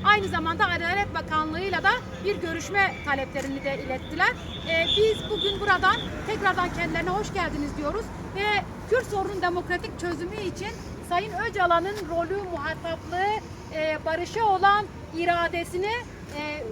Aynı zamanda Adalet Bakanlığı'yla da bir görüşme taleplerini de ilettiler. Biz bugün buradan tekrardan kendilerine hoş geldiniz diyoruz ve Kürt sorunun demokratik çözümü için Sayın Öcalan'ın rolü, muhataplığı, barışa olan iradesini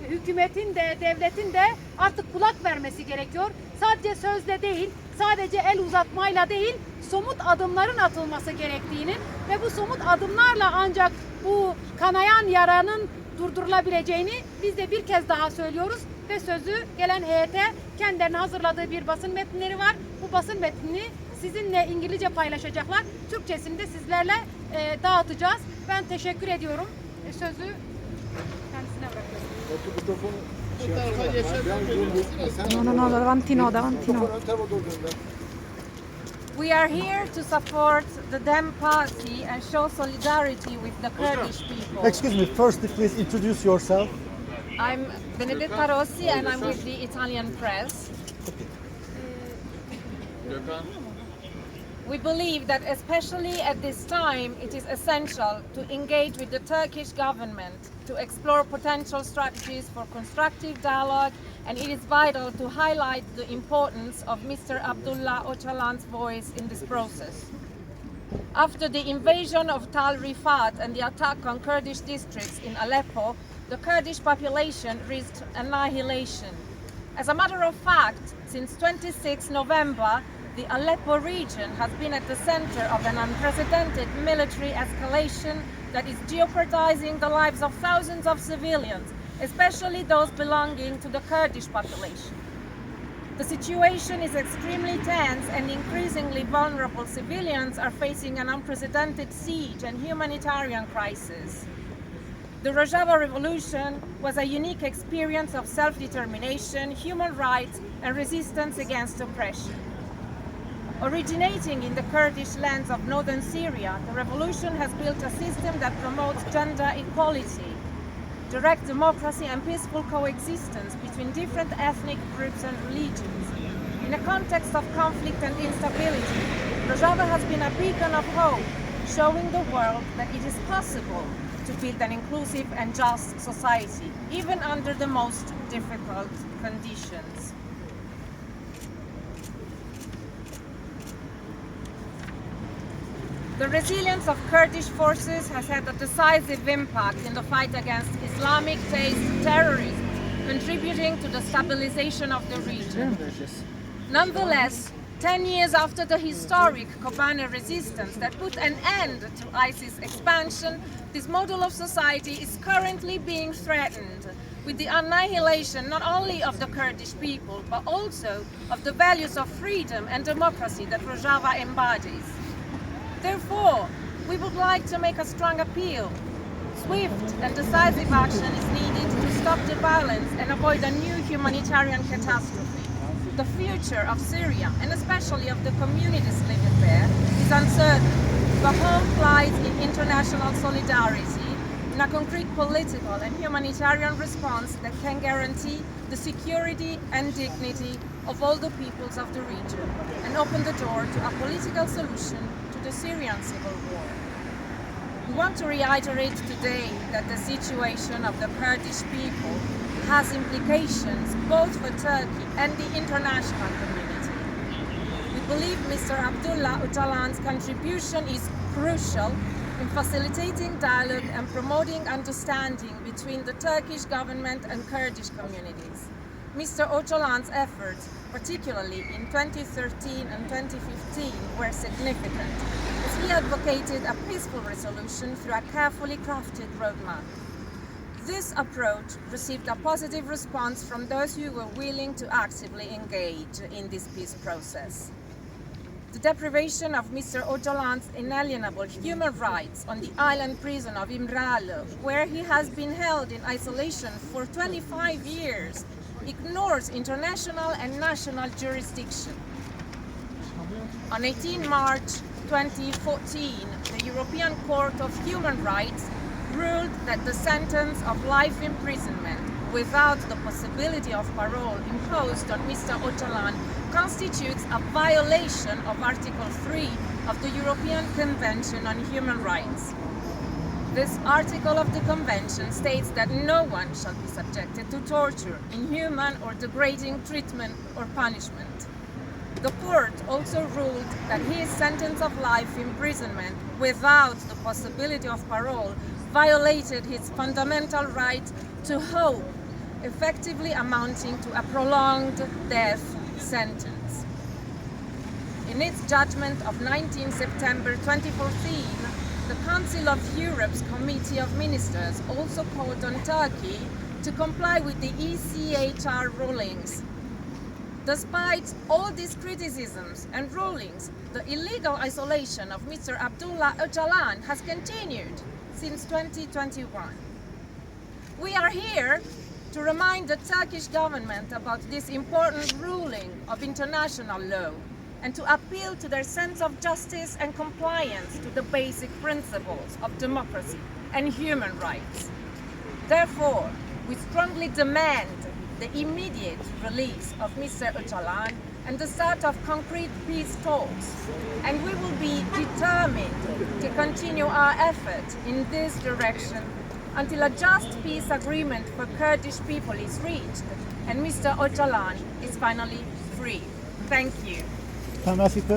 hükümetin de devletin de artık kulak vermesi gerekiyor. Sadece sözle değil, sadece el uzatmayla değil, somut adımların atılması gerektiğini ve bu somut adımlarla ancak bu kanayan yaranın durdurulabileceğini biz de bir kez daha söylüyoruz ve sözü gelen heyete kendilerine hazırladığı bir basın metinleri var. Bu basın metnini sizinle İngilizce paylaşacaklar. Türkçesini de sizlerle dağıtacağız. Ben teşekkür ediyorum. Sözü kendisine bırakıyorum. No, davanti no. We are here to support the DEM party and show solidarity with the Kurdish people. Excuse me, first please introduce yourself. I'm Benedetta Rossi and I'm with the Italian press. We believe that especially at this time it is essential to engage with the Turkish government to explore potential strategies for constructive dialogue, and it is vital to highlight the importance of Mr. Abdullah Öcalan's voice in this process. After the invasion of Tal Rifat and the attack on Kurdish districts in Aleppo, the Kurdish population risked annihilation. As a matter of fact, since 26 November, the Aleppo region has been at the center of an unprecedented military escalation that is jeopardizing the lives of thousands of civilians, especially those belonging to the Kurdish population. The situation is extremely tense and increasingly vulnerable civilians are facing an unprecedented siege and humanitarian crisis. The Rojava Revolution was a unique experience of self-determination, human rights, and resistance against oppression. Originating in the Kurdish lands of northern Syria, the revolution has built a system that promotes gender equality, direct democracy and peaceful coexistence between different ethnic groups and religions. In a context of conflict and instability, Rojava has been a beacon of hope, showing the world that it is possible to build an inclusive and just society, even under the most difficult conditions. The resilience of Kurdish forces has had a decisive impact in the fight against Islamic-based terrorism, contributing to the stabilization of the region. Nonetheless, 10 years after the historic Kobane resistance that put an end to ISIS expansion, this model of society is currently being threatened with the annihilation not only of the Kurdish people, but also of the values of freedom and democracy that Rojava embodies. Therefore, we would like to make a strong appeal. Swift and decisive action is needed to stop the violence and avoid a new humanitarian catastrophe. The future of Syria, and especially of the communities living there, is uncertain. The home lies in international solidarity, in a concrete political and humanitarian response that can guarantee the security and dignity of all the peoples of the region and open the door to a political solution to the Syrian civil war. We want to reiterate today that the situation of the Kurdish people has implications both for Turkey and the international community. We believe Mr. Abdullah Öcalan's contribution is crucial in facilitating dialogue and promoting understanding between the Turkish government and Kurdish communities. Mr. Öcalan's efforts, particularly in 2013 and 2015, were significant, as he advocated a peaceful resolution through a carefully crafted roadmap. This approach received a positive response from those who were willing to actively engage in this peace process. The deprivation of Mr. Öcalan's inalienable human rights on the island prison of Imrali, where he has been held in isolation for 25 years, ignores international and national jurisdiction. On 18 March 2014, the European Court of Human Rights ruled that the sentence of life imprisonment without the possibility of parole imposed on Mr. Öcalan constitutes a violation of Article 3 of the European Convention on Human Rights. This article of the Convention states that no one shall be subjected to torture, inhuman or degrading treatment or punishment. The court also ruled that his sentence of life imprisonment without the possibility of parole violated his fundamental right to hope, effectively amounting to a prolonged death sentence. In its judgment of 19 September 2014, the Council of Europe's Committee of Ministers also called on Turkey to comply with the ECHR rulings. Despite all these criticisms and rulings, the illegal isolation of Mr. Abdullah Öcalan has continued since 2021. We are here to remind the Turkish government about this important ruling of international law and to appeal to their sense of justice and compliance to the basic principles of democracy and human rights. Therefore, we strongly demand the immediate release of Mr. Öcalan and the start of concrete peace talks, and we will be determined to continue our effort in this direction until a just peace agreement for Kurdish people is reached and Mr. Öcalan is finally free. Thank you. Can I ask you a question?